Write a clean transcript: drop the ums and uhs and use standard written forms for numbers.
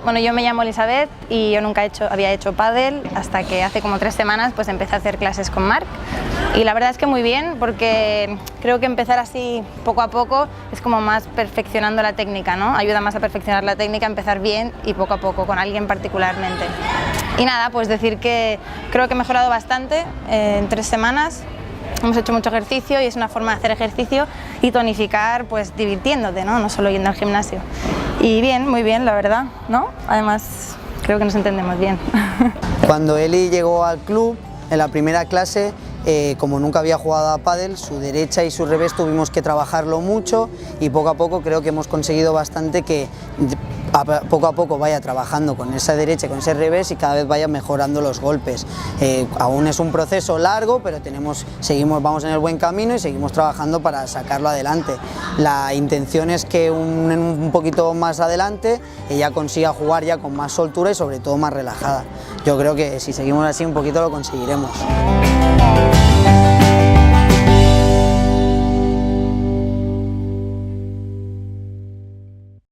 Bueno, yo me llamo Elizabeth y yo nunca había hecho pádel hasta que hace como 3 semanas pues empecé a hacer clases con Marc. Y la verdad es que muy bien, porque creo que empezar así poco a poco es como más perfeccionando la técnica, ¿no? Ayuda más a perfeccionar la técnica, empezar bien y poco a poco, con alguien particularmente. Y nada, pues decir que creo que he mejorado bastante en 3 semanas. Hemos hecho mucho ejercicio y es una forma de hacer ejercicio y tonificar pues divirtiéndote, ¿no? No solo yendo al gimnasio. Y bien, muy bien, la verdad, ¿no? Además, creo que nos entendemos bien. Cuando Eli llegó al club, en la primera clase, como nunca había jugado a pádel, su derecha y su revés tuvimos que trabajarlo mucho y poco a poco creo que hemos conseguido bastante que poco a poco vaya trabajando con esa derecha y con ese revés y cada vez vaya mejorando los golpes. Aún es un proceso largo, pero vamos en el buen camino y seguimos trabajando para sacarlo adelante. La intención es que un poquito más adelante ella consiga jugar ya con más soltura y sobre todo más relajada. Yo creo que si seguimos así un poquito lo conseguiremos.